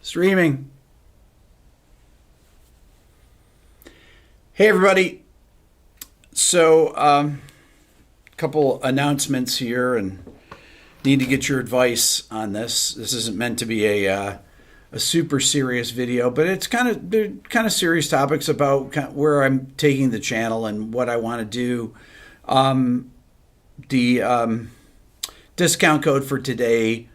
Streaming. Hey, everybody. So, couple announcements here, and need to get your advice on this. This isn't meant to be a super serious video, but it's they're kind of serious topics about where I'm taking the channel and what I want to do. The discount code for today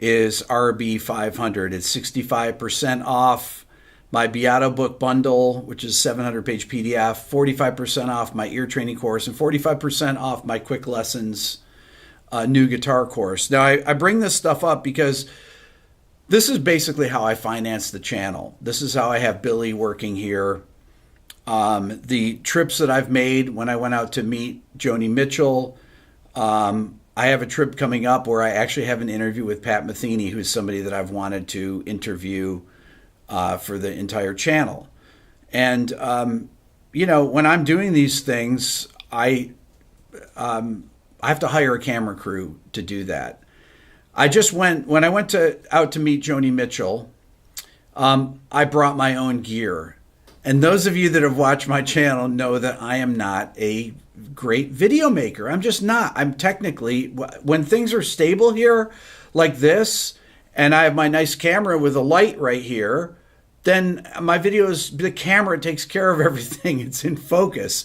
is RB500. It's 65% off my Beato book bundle, which is 700-page PDF, 45% off my ear training course, and 45% off my quick lessons new guitar course. Now, I bring this stuff up because this is basically how I finance the channel. This is how I have Billy working here. The trips that I've made when I went out to meet Joni Mitchell, I have a trip coming up where I actually have an interview with Pat Metheny, who's somebody that I've wanted to interview for the entire channel. And, when I'm doing these things, I have to hire a camera crew to do that. When I went out to meet Joni Mitchell, I brought my own gear. And those of you that have watched my channel know that I am not a great video maker. I'm just not. I'm technically, when things are stable here like this, and I have my nice camera with a light right here, then my videos, the camera takes care of everything. It's in focus.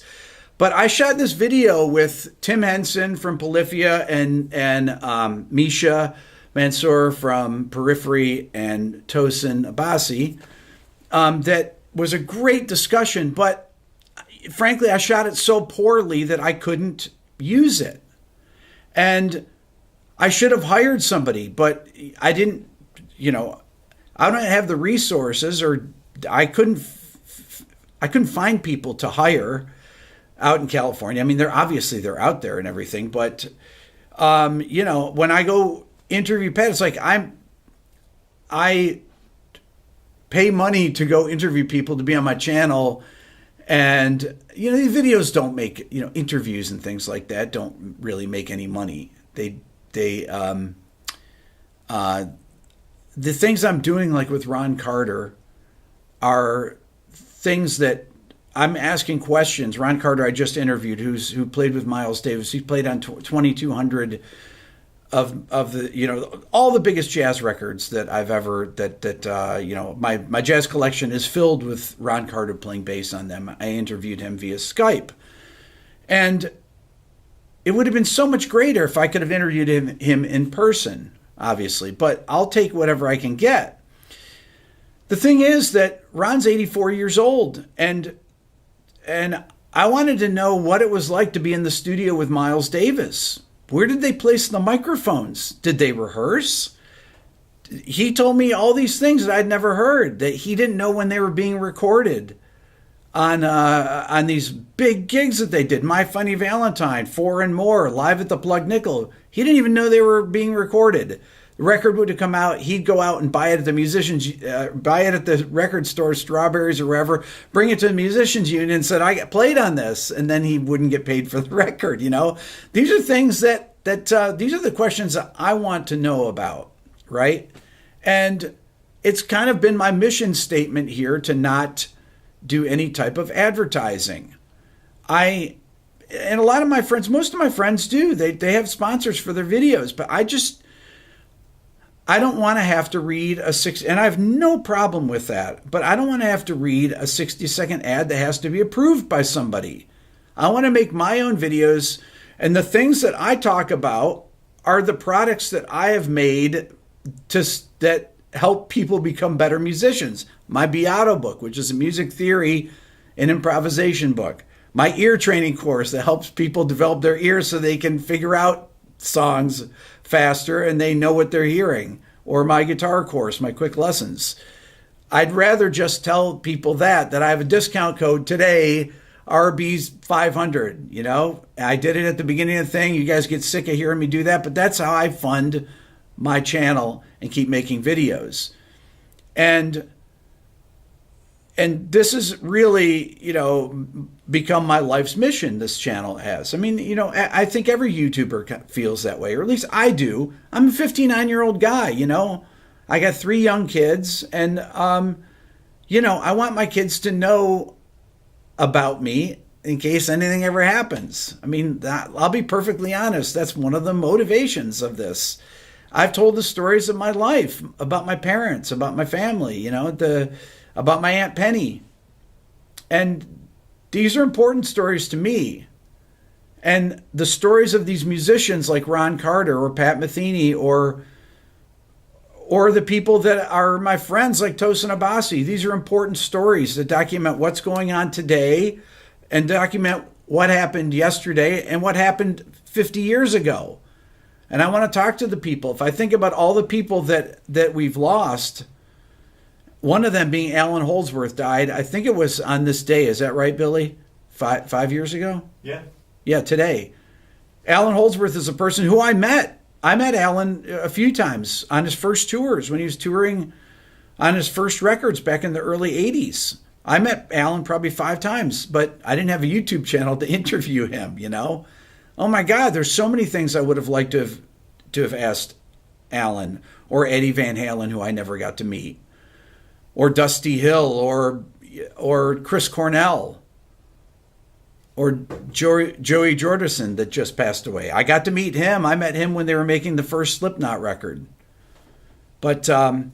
But I shot this video with Tim Henson from Polyphia and Misha Mansour from Periphery and Tosin Abasi. That was a great discussion, but frankly, I shot it so poorly that I couldn't use it. And I should have hired somebody, but I didn't, I don't have the resources, or I couldn't find people to hire out in California. I mean, they're out there and everything, but when I go interview Pat, it's like I pay money to go interview people to be on my channel. And, the videos don't make, interviews and things like that don't really make any money. The things I'm doing, like with Ron Carter, are things that I'm asking questions. Ron Carter, I just interviewed, who played with Miles Davis. He played on 2,200 of the, all the biggest jazz records that I've ever, my jazz collection is filled with Ron Carter playing bass on them. I interviewed him via Skype. And it would have been so much greater if I could have interviewed him in person, obviously, but I'll take whatever I can get. The thing is that Ron's 84 years old, and I wanted to know what it was like to be in the studio with Miles Davis. Where did they place the microphones? Did they rehearse? He told me all these things that I'd never heard, that he didn't know when they were being recorded on these big gigs that they did. My Funny Valentine, Four and More, Live at the Plug Nickel. He didn't even know they were being recorded. The record would have come out. He'd go out and buy it at the record store, Strawberries or wherever, bring it to the musicians union and said, I got played on this. And then he wouldn't get paid for the record. These are things that these are the questions that I want to know about. Right. And it's kind of been my mission statement here to not do any type of advertising. And a lot of my friends, most of my friends do, they have sponsors for their videos, but I don't want to have to read and I have no problem with that, but I don't want to have to read a 60-second ad that has to be approved by somebody. I want to make my own videos, and the things that I talk about are the products that I have made that help people become better musicians. My Beato book, which is a music theory and improvisation book. My ear training course that helps people develop their ears so they can figure out songs faster and they know what they're hearing. Or my guitar course, my quick lessons. I'd rather just tell people that I have a discount code today, RB500. I did it at the beginning of the thing. You guys get sick of hearing me do that, but that's how I fund my channel and keep making videos. And this is really, become my life's mission, this channel has. I mean, I think every YouTuber feels that way, or at least I do. I'm a 59-year-old guy, I got 3 young kids, and, I want my kids to know about me in case anything ever happens. I mean, I'll be perfectly honest. That's one of the motivations of this. I've told the stories of my life, about my parents, about my family, about my Aunt Penny. And these are important stories to me. And the stories of these musicians like Ron Carter or Pat Metheny or the people that are my friends like Tosin Abasi. These are important stories that document what's going on today and document what happened yesterday and what happened 50 years ago. And I want to talk to the people. If I think about all the people that we've lost, one of them being Alan Holdsworth died, I think it was on this day. Is that right, Billy? Five years ago? Yeah. Yeah, today. Alan Holdsworth is a person who I met. I met Alan a few times on his first tours when he was touring on his first records back in the early 80s. I met Alan probably 5 times, but I didn't have a YouTube channel to interview him, Oh my God, there's so many things I would have liked to have asked Alan or Eddie Van Halen, who I never got to meet, or Dusty Hill or Chris Cornell. Or Joey Jordison that just passed away. I got to meet him. I met him when they were making the first Slipknot record. But, what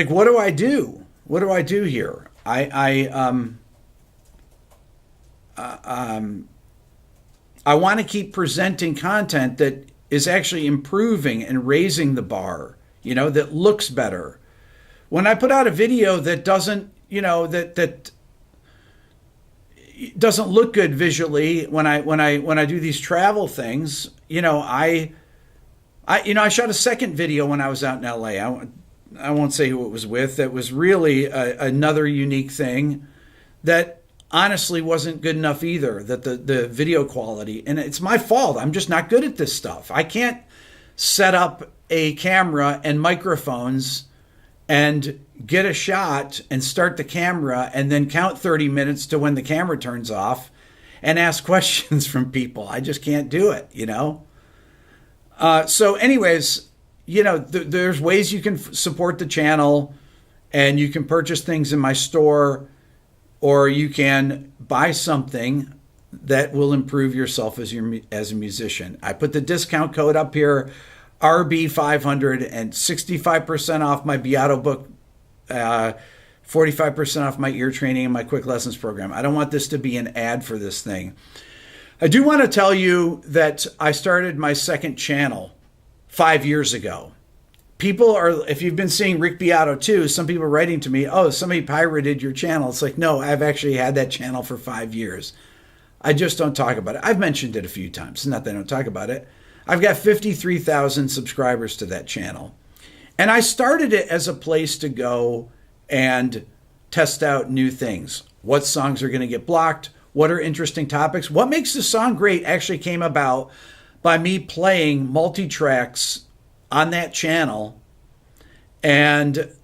do I do? What do I do here? I want to keep presenting content that is actually improving and raising the bar, that looks better. When I put out a video that doesn't, that doesn't look good visually when I do these travel things, I shot a second video when I was out in LA. I won't say who it was with. That was really another unique thing that honestly wasn't good enough either, that the video quality, and it's my fault. I'm just not good at this stuff. I can't set up a camera and microphones and get a shot and start the camera and then count 30 minutes to when the camera turns off and ask questions from people. I just can't do it, So anyways, there's ways you can support the channel, and you can purchase things in my store, or you can buy something that will improve yourself as a musician. I put the discount code up here, RB500, and 65% off my Beato book, 45% off my ear training and my quick lessons program. I don't want this to be an ad for this thing. I do want to tell you that I started my second channel 5 years ago. People are, if you've been seeing Rick Beato too, some people are writing to me, oh, somebody pirated your channel. It's like, no, I've actually had that channel for 5 years. I just don't talk about it. I've mentioned it a few times. Not that I don't talk about it. I've got 53,000 subscribers to that channel. And I started it as a place to go and test out new things. What songs are going to get blocked? What are interesting topics? What makes the song great actually came about by me playing multi-tracks on that channel and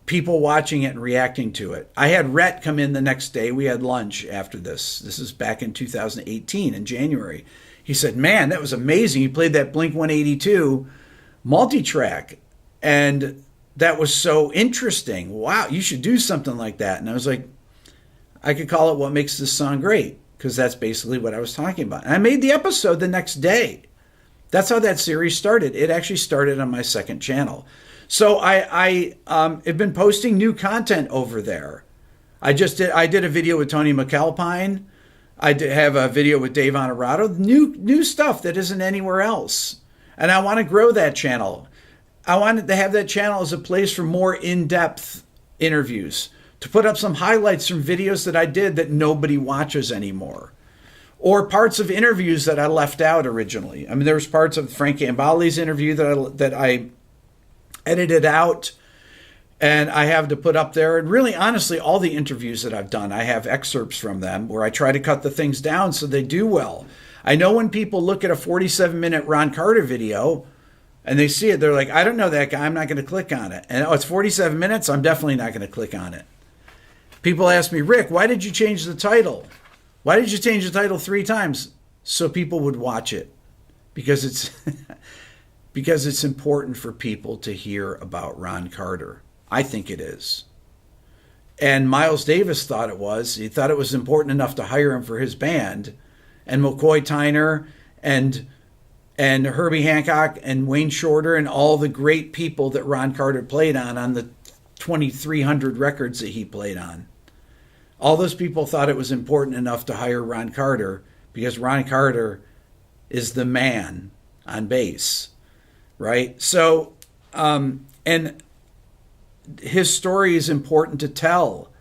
people watching it and reacting to it. I had Rhett come in the next day. We had lunch after this. This is back in 2018 in January. He said, man, that was amazing. You played that Blink-182 multi-track, and that was so interesting. Wow, you should do something like that. And I was like, I could call it What Makes This Song Great, because that's basically what I was talking about. And I made the episode the next day. That's how that series started. It actually started on my second channel. So I have been posting new content over there. I did a video with Tony McAlpine. I did have a video with Dave Honorato, new stuff that isn't anywhere else. And I want to grow that channel. I wanted to have that channel as a place for more in-depth interviews, to put up some highlights from videos that I did that nobody watches anymore, or parts of interviews that I left out originally. I mean, there was parts of Frank Gambale's interview that I edited out, and I have to put up there. And really, honestly, all the interviews that I've done, I have excerpts from them where I try to cut the things down so they do well. I know when people look at a 47-minute Ron Carter video and they see it, they're like, I don't know that guy. I'm not going to click on it. And it's 47 minutes. I'm definitely not going to click on it. People ask me, Rick, why did you change the title? Why did you change the title 3 times? So people would watch it. because it's because it's important for people to hear about Ron Carter. I think it is. And Miles Davis thought it was. He thought it was important enough to hire him for his band. And McCoy Tyner and Herbie Hancock and Wayne Shorter and all the great people that Ron Carter played on the 2,300 records that he played on. All those people thought it was important enough to hire Ron Carter because Ron Carter is the man on bass, right? So, and his story is important to tell,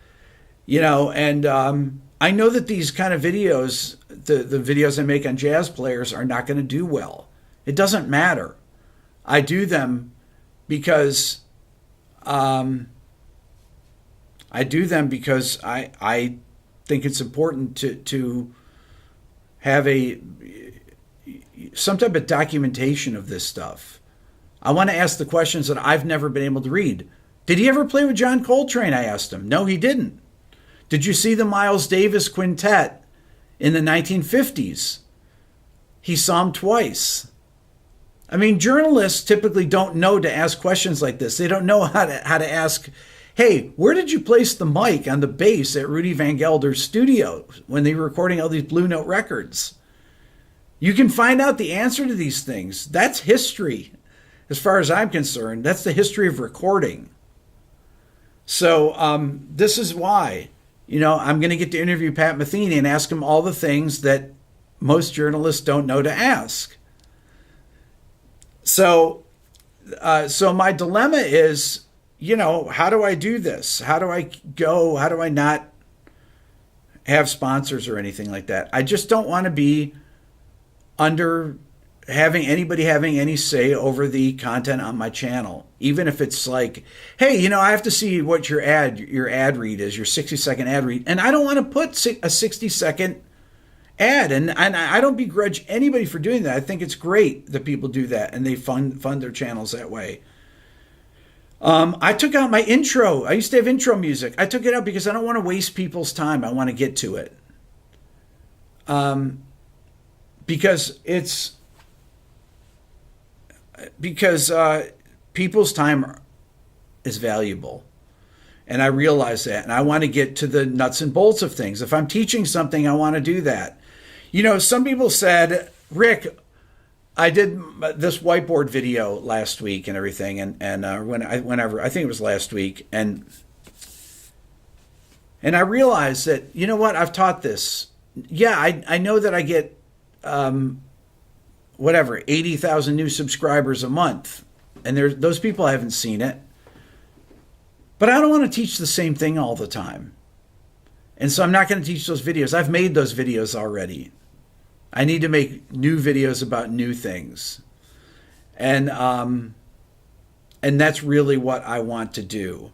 and I know that these kind of videos, the videos I make on jazz players, are not going to do well. It doesn't matter. I do them because I think it's important to have some type of documentation of this stuff. I want to ask the questions that I've never been able to read. Did he ever play with John Coltrane? I asked him. No, he didn't. Did you see the Miles Davis Quintet in the 1950s? He saw him twice. I mean, journalists typically don't know to ask questions like this. They don't know how to ask, hey, where did you place the mic on the bass at Rudy Van Gelder's studio when they were recording all these Blue Note records? You can find out the answer to these things. That's history. As far as I'm concerned, that's the history of recording. So this is why, I'm going to get to interview Pat Metheny and ask him all the things that most journalists don't know to ask. So my dilemma is, how do I do this? How do I go? How do I not have sponsors or anything like that? I just don't want to be under anybody having any say over the content on my channel. Even if it's like, hey, I have to see what your ad read is, your 60-second ad read. And I don't want to put a 60-second ad. And I don't begrudge anybody for doing that. I think it's great that people do that and they fund their channels that way. I took out my intro. I used to have intro music. I took it out because I don't want to waste people's time. I want to get to it. Because people's time is valuable. And I realize that. And I want to get to the nuts and bolts of things. If I'm teaching something, I want to do that. Some people said, Rick, I did this whiteboard video last week and everything. And whenever, I think it was last week. And I realized that, I've taught this. Yeah, I know that I get 80,000 new subscribers a month. And those people haven't seen it. But I don't want to teach the same thing all the time. And so I'm not going to teach those videos. I've made those videos already. I need to make new videos about new things. And that's really what I want to do.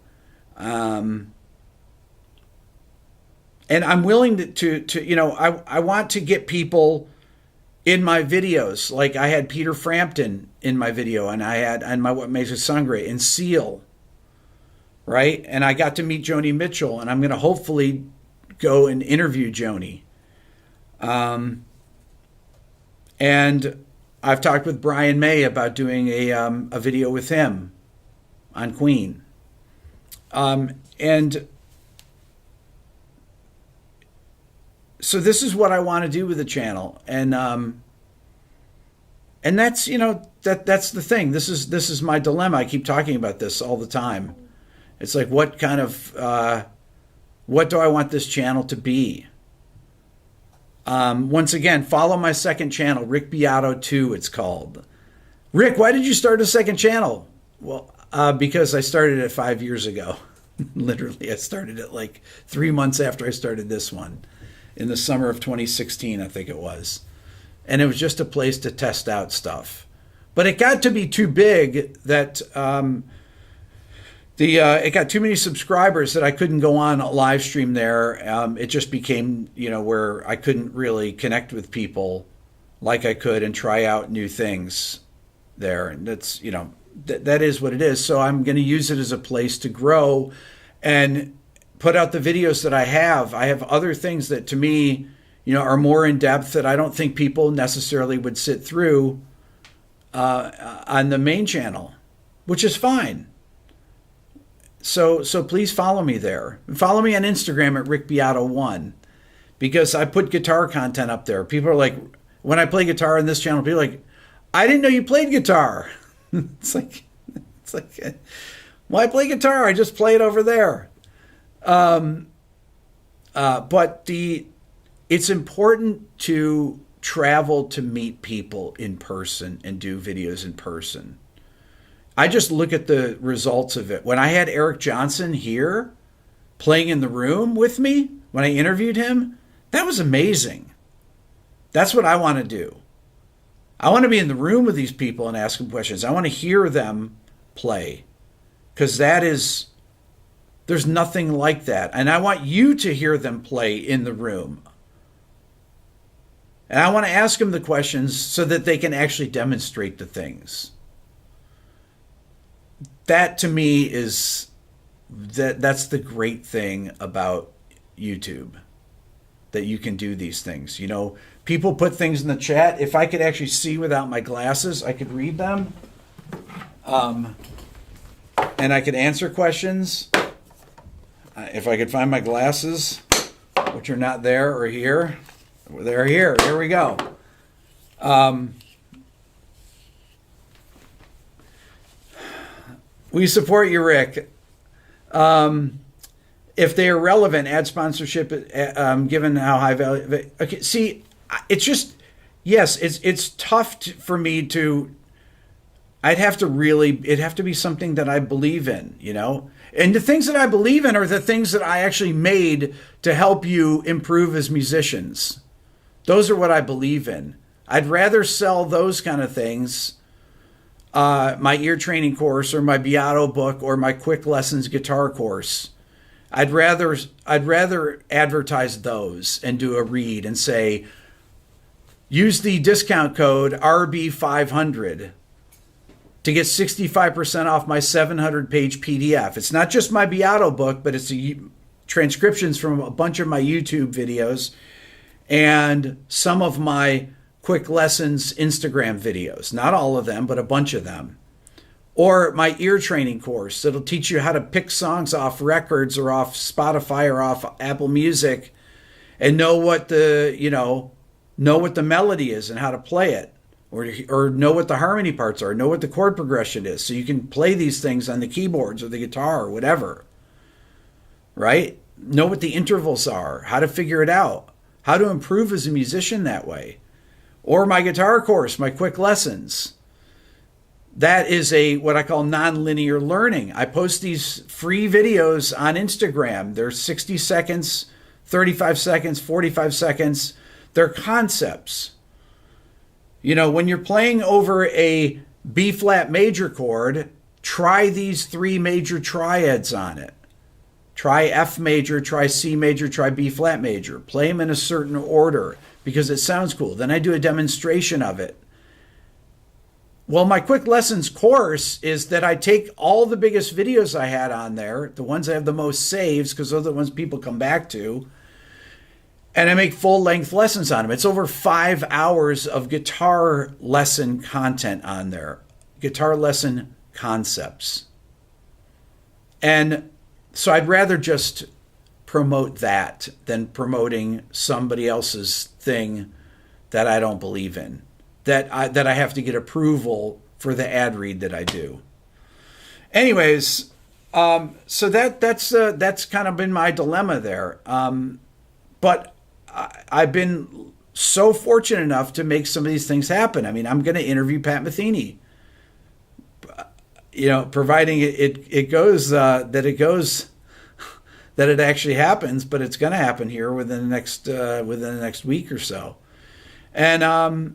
And I'm willing to I want to get people in my videos. Like I had Peter Frampton in my video, and I had on my What Makes a Song Great, and Seal, right? And I got to meet Joni Mitchell, and I'm going to hopefully go and interview Joni. And I've talked with Brian May about doing a video with him on Queen. And so this is what I want to do with the channel. And that's, that's the thing. This is my dilemma. I keep talking about this all the time. It's like, what kind of, what do I want this channel to be? Once again, follow my second channel, Rick Beato 2, it's called. Rick, why did you start a second channel? Well, because I started it 5 years ago. Literally, I started it like 3 months after I started this one. In the summer of 2016, I think it was. And it was just a place to test out stuff. But it got to be too big that it got too many subscribers that I couldn't go on a live stream there. It just became, where I couldn't really connect with people like I could and try out new things there. And that's, that is what it is. So I'm going to use it as a place to grow and put out the videos that I have. I have other things that to me, are more in depth that I don't think people necessarily would sit through on the main channel, which is fine. So please follow me there. Follow me on Instagram at rickbeato1, because I put guitar content up there. People are like, when I play guitar on this channel, people are like, I didn't know you played guitar. It's like, well, I play guitar. I just play it over there. But it's important to travel to meet people in person and do videos in person. I just look at the results of it. When I had Eric Johnson here playing in the room with me, when I interviewed him, that was amazing. That's what I want to do. I want to be in the room with these people and ask them questions. I want to hear them play, because there's nothing like that. And I want you to hear them play in the room. And I want to ask them the questions so that they can actually demonstrate the things. That to me is that's the great thing about YouTube, that you can do these things. People put things in the chat. If I could actually see without my glasses, I could read them. And I could answer questions. If I could find my glasses, which are not there or here. They're here. Here we go. We support you, Rick. If they are relevant, ad sponsorship, given how high value. Okay, see, it's just, yes, it's tough for me to. It'd have to be something that I believe in, And the things that I believe in are the things that I actually made to help you improve as musicians. Those are what I believe in. I'd rather sell those kind of things, my ear training course or my Beato book or my quick lessons guitar course. I'd rather advertise those and do a read and say, use the discount code RB500 to get 65% off my 700-page PDF. It's not just my Beato book, but it's transcriptions from a bunch of my YouTube videos and some of my quick lessons Instagram videos. Not all of them, but a bunch of them. Or my ear training course that'll teach you how to pick songs off records or off Spotify or off Apple Music and know what the melody is and how to play it. Or know what the harmony parts are, know what the chord progression is, so you can play these things on the keyboards or the guitar or whatever, right? Know what the intervals are, how to figure it out, how to improve as a musician that way. Or my guitar course, my quick lessons. That is what I call non-linear learning. I post these free videos on Instagram. They're 60 seconds, 35 seconds, 45 seconds. They're concepts. When you're playing over a B-flat major chord, try these 3 major triads on it. Try F major, try C major, try B-flat major. Play them in a certain order because it sounds cool. Then I do a demonstration of it. Well, my quick lessons course is that I take all the biggest videos I had on there, the ones I have the most saves, because those are the ones people come back to, and I make full-length lessons on them. It's over 5 hours of guitar lesson content on there. Guitar lesson concepts. And so I'd rather just promote that than promoting somebody else's thing that I don't believe in. That I have to get approval for the ad read that I do. Anyways, so that's kind of been my dilemma there. But I've been so fortunate enough to make some of these things happen. I mean, I'm going to interview Pat Metheny. Providing it goes that it actually happens, but it's going to happen here within the next week or so, and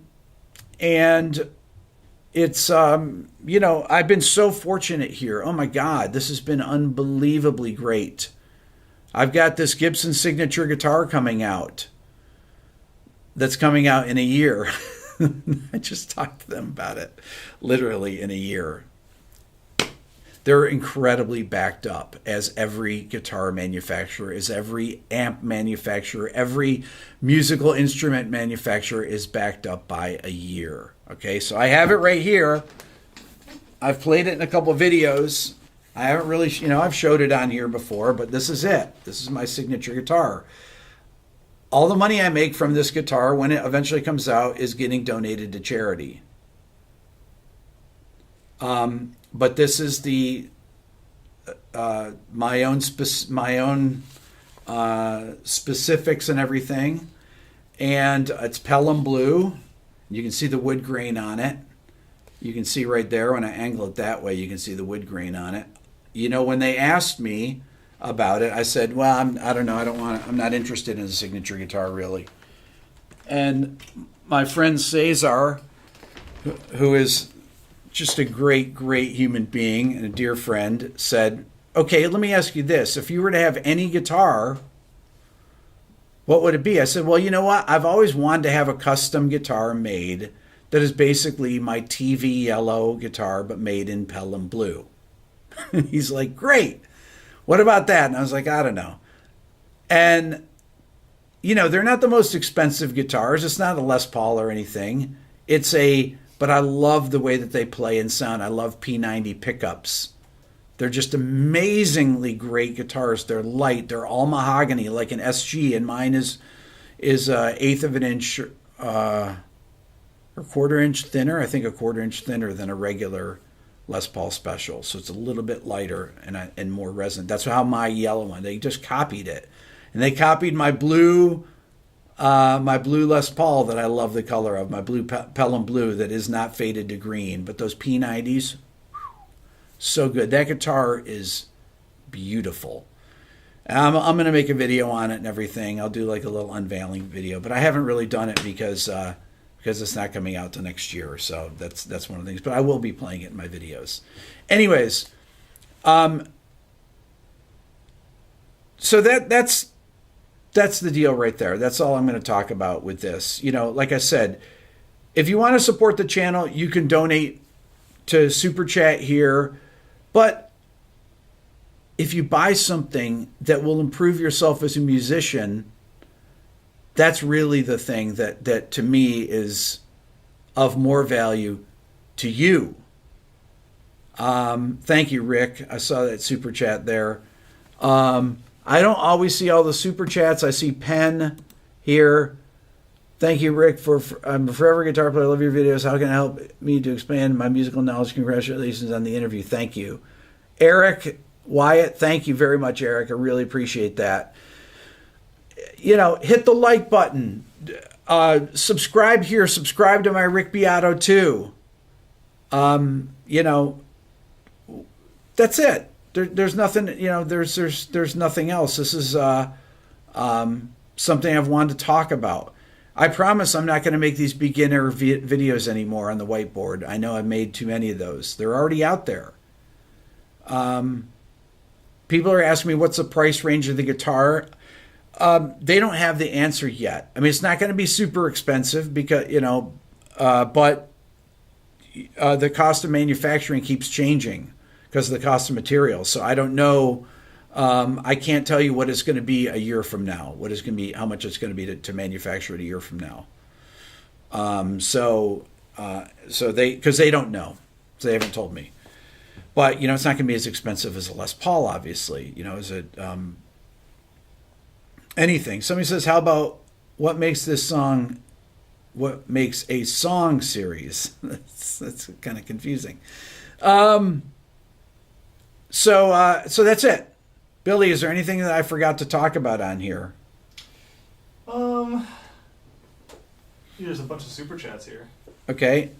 it's I've been so fortunate here. Oh my God, this has been unbelievably great. I've got this Gibson signature guitar coming out. That's coming out in a year. I just talked to them about it, literally in a year. they're incredibly backed up, as every guitar manufacturer, as every amp manufacturer, every musical instrument manufacturer is backed up by a year. Okay, so I have it right here. I've played it in a couple of videos. I haven't really, I've showed it on here before, but this is it. This is my signature guitar. All the money I make from this guitar, when it eventually comes out, is getting donated to charity. But this is the my own specifics and everything, and it's Pelham blue. You can see the wood grain on it. You can see right there when I angle it that way, you can see the wood grain on it. When they asked me about it, I said, well, I don't know, I'm not interested in a signature guitar really. And my friend Cesar, who is just a great, great human being and a dear friend, said, okay, let me ask you this. If you were to have any guitar, what would it be? I said, well, you know what? I've always wanted to have a custom guitar made that is basically my TV yellow guitar, but made in Pelham blue. He's like, great. What about that? And I was like, I don't know. And, they're not the most expensive guitars. It's not a Les Paul or anything. But I love the way that they play and sound. I love P90 pickups. They're just amazingly great guitars. They're light. They're all mahogany, like an SG, and mine is eighth of an inch or quarter inch thinner. I think a quarter inch thinner than a regular Les Paul Special. So it's a little bit lighter and more resonant. That's how my yellow one. They just copied it, and they copied my blue Les Paul that I love the color of, my blue Pelham blue that is not faded to green. But those P90s, so good. That guitar is beautiful. I'm going to make a video on it and everything. I'll do like a little unveiling video, but I haven't really done it because it's not coming out till next year. So that's one of the things. But I will be playing it in my videos. Anyways, so that's the deal right there. That's all I'm going to talk about with this. Like I said, if you want to support the channel, you can donate to Super Chat here. But if you buy something that will improve yourself as a musician, that's really the thing that to me is of more value to you. Thank you, Rick. I saw that Super Chat there. I don't always see all the Super Chats. I see Penn here. Thank you, Rick, I'm a forever guitar player. I love your videos. How can I help me to expand my musical knowledge? Congratulations on the interview. Thank you. Eric Wyatt, thank you very much, Eric. I really appreciate that. Hit the like button. Subscribe here. Subscribe to my Rick Beato too. That's it. There's nothing, there's nothing else. This is something I've wanted to talk about. I promise I'm not going to make these beginner videos anymore on the whiteboard. I know I've made too many of those. They're already out there. People are asking me what's the price range of the guitar. They don't have the answer yet. I mean, it's not going to be super expensive because, but the cost of manufacturing keeps changing because of the cost of materials. So I don't know. I can't tell you what it's going to be a year from now. What is going to be, how much it's going to be to manufacture it a year from now. So because they don't know, so they haven't told me. But it's not going to be as expensive as a Les Paul, obviously. Is it anything? Somebody says, "How about what makes this song? What makes a song series?" that's kind of confusing. So that's it. Billy, is there anything that I forgot to talk about on here? There's a bunch of super chats here. Okay.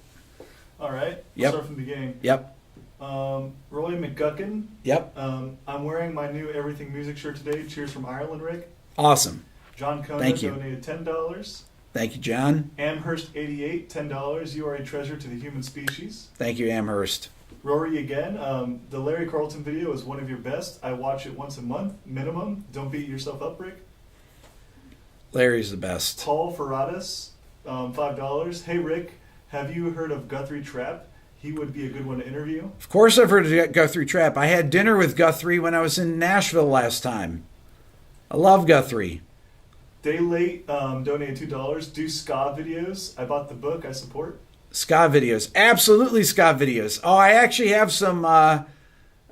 All right. Yep. Start from the beginning. Yep. Roy McGuckin. Yep. I'm wearing my new Everything Music shirt today. Cheers from Ireland, Rick. Awesome. John Conner Thank you. donated $10. Thank you, John. Amherst88, $10. You are a treasure to the human species. Thank you, Amherst. Rory again. The Larry Carlton video is one of your best. I watch it once a month, minimum. Don't beat yourself up, Rick. Larry's the best. Paul Ferradas, $5. Hey, Rick, have you heard of Guthrie Trapp? he would be a good one to interview. Of course I've heard of Guthrie Trapp. I had dinner with Guthrie when I was in Nashville last time. I love Guthrie. Day Late donated $2. Do ska videos. I bought the book. I support. Ska videos. Absolutely ska videos. Oh, I actually have some...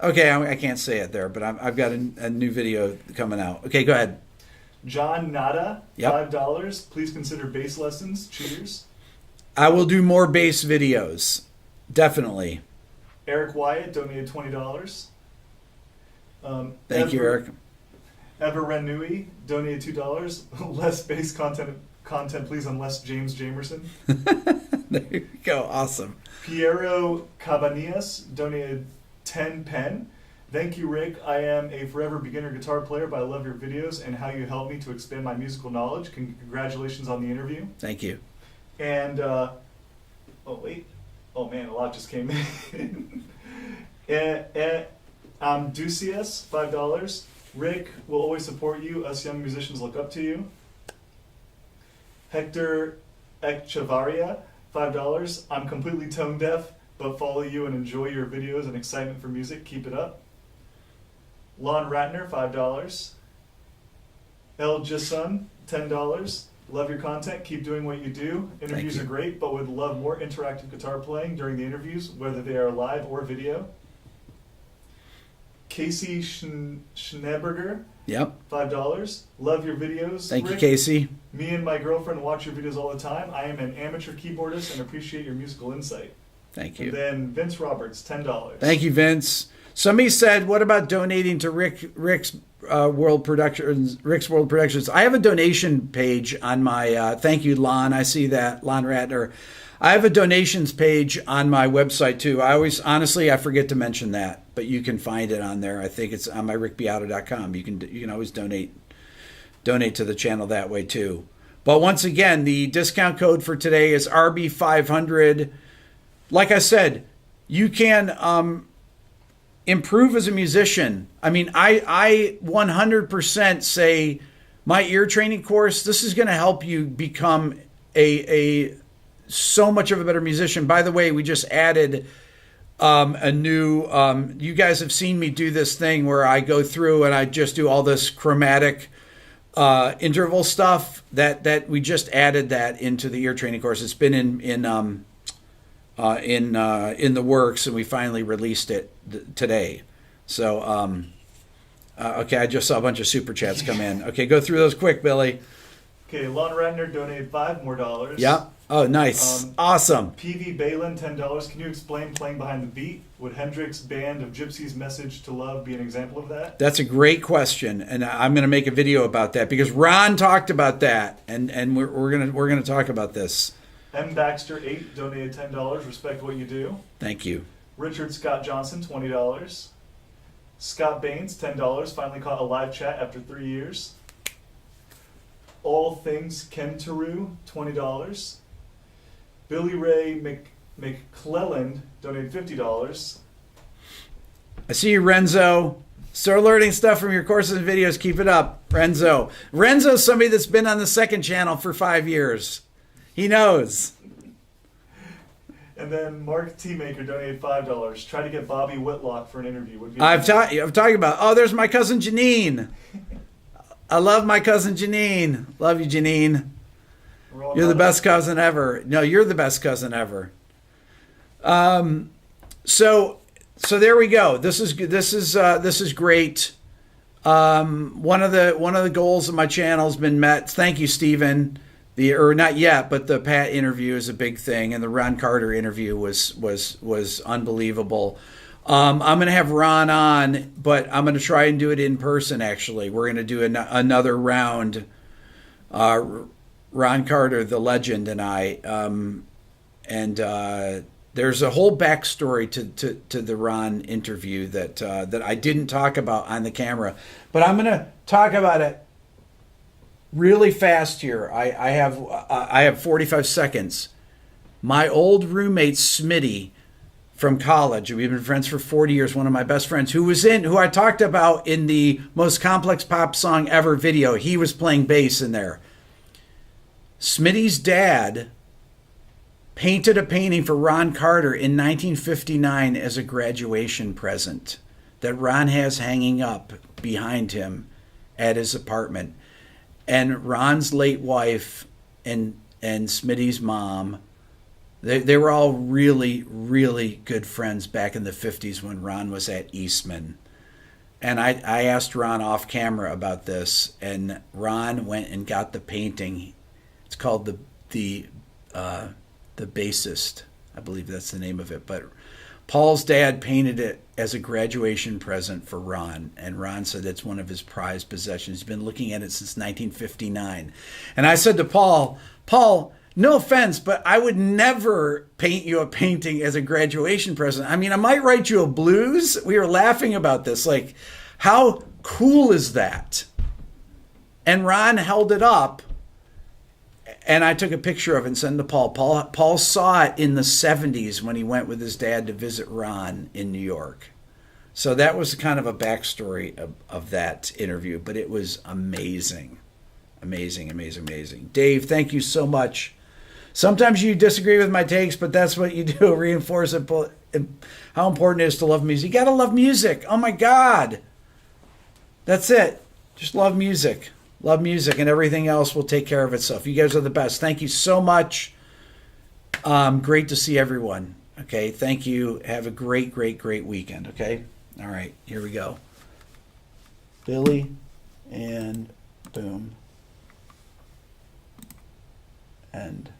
okay, I can't say it there, but I've got a new video coming out. Okay, go ahead. John Nada, Yep. $5. Please consider bass lessons. Cheers. I will do more bass videos. Definitely. Eric Wyatt donated $20. Thank you, Eric. Ever Renui donated $2. Less bass content, please, and less James Jamerson. There you go. Awesome. Piero Cabanillas donated 10 pen. Thank you, Rick. I am a forever beginner guitar player, but I love your videos and how you help me to expand my musical knowledge. Congratulations on the interview. Thank you. And, oh, wait. Oh, man, a lot just came in. Ducius, $5. Rick will always support you. Us young musicians look up to you. Hector Echevarria, $5. I'm completely tone deaf, but follow you and enjoy your videos and excitement for music. Keep it up. Lon Ratner, $5. El Jason, $10. Love your content. Keep doing what you do. Interviews are great, but would love more interactive guitar playing during the interviews, whether they are live or video. Casey Schneberger, Yep. $5. Love your videos. Thank you, Rick. Casey. Me and my girlfriend watch your videos all the time. I am an amateur keyboardist and appreciate your musical insight. Thank And you. then Vince Roberts, $10. Thank you, Vince. Somebody said, "What about donating to Rick's World Productions?" Rick's World Productions. I have a donation page on my. Thank you, Lon. I see that, Lon Ratner. I have a donations page on my website too. I forget to mention that, but you can find it on there. I think it's on my rickbeato.com. You can always donate to the channel that way too. But once again, the discount code for today is RB500. Like I said, you can improve as a musician. I mean, I 100% say my ear training course, this is going to help you become a so much of a better musician. By the way, we just added a new, you guys have seen me do this thing where I go through and I just do all this chromatic interval stuff that we just added that into the ear training course. It's been in the works, and we finally released it today. So, okay, I just saw a bunch of super chats come in. Okay, go through those quick, Billy. Okay, Lon Ratner donated $5 more. Yeah. Oh, nice. Awesome. PV Balin, $10. Can you explain playing behind the beat? Would Hendrix's band of Gypsies' Message to Love be an example of that? That's a great question, and I'm going to make a video about that because Ron talked about that, and we're gonna talk about this. M. Baxter, 8, donated $10. Respect what you do. Thank you. Richard Scott Johnson, $20. Scott Baines, $10. Finally caught a live chat after 3 years. All Things Kenteru, $20. Billy Ray McClelland donated $50. I see you, Renzo. Start learning stuff from your courses and videos. Keep it up, Renzo. Renzo's somebody that's been on the second channel for 5 years. He knows. And then Mark T-Maker donated $5. Try to get Bobby Whitlock for an interview. I'm talking about, oh, there's my cousin Janine. I love my cousin Janine. Love you, Janine. You're the best cousin ever. No, you're the best cousin ever. So there we go. This is great. One of the goals of my channel has been met. Thank you, Stephen. Or not yet, but the Pat interview is a big thing, and the Ron Carter interview was unbelievable. I'm going to have Ron on, but I'm going to try and do it in person. Actually, we're going to do another round. Ron Carter, the legend, and I, there's a whole backstory to the Ron interview that I didn't talk about on the camera, but I'm going to talk about it really fast here. I have 45 seconds. My old roommate Smitty from college, we've been friends for 40 years, one of my best friends, who I talked about in the Most Complex Pop Song Ever video. He was playing bass in there. Smitty's dad painted a painting for Ron Carter in 1959 as a graduation present that Ron has hanging up behind him at his apartment. And Ron's late wife and Smitty's mom, they were all really, really good friends back in the 50s when Ron was at Eastman. And I asked Ron off camera about this, and Ron went and got the painting. It's called the Bassist, I believe that's the name of it. But Paul's dad painted it as a graduation present for Ron, and Ron said it's one of his prized possessions. He's been looking at it since 1959. And I said to Paul, no offense, but I would never paint you a painting as a graduation present. I mean, I might write you a blues. We were laughing about this. Like, how cool is that? And Ron held it up, and I took a picture of it and sent it to Paul. Paul saw it in the 70s when he went with his dad to visit Ron in New York. So that was kind of a backstory of that interview, but it was amazing. Amazing, amazing, amazing. Dave, thank you so much. Sometimes you disagree with my takes, but that's what you do. Reinforce it, how important it is to love music. You got to love music. Oh, my God. That's it. Just love music. Love music, and everything else will take care of itself. You guys are the best. Thank you so much. Great to see everyone. Okay, thank you. Have a great, great, great weekend. Okay? All right, here we go. Billy, and boom. And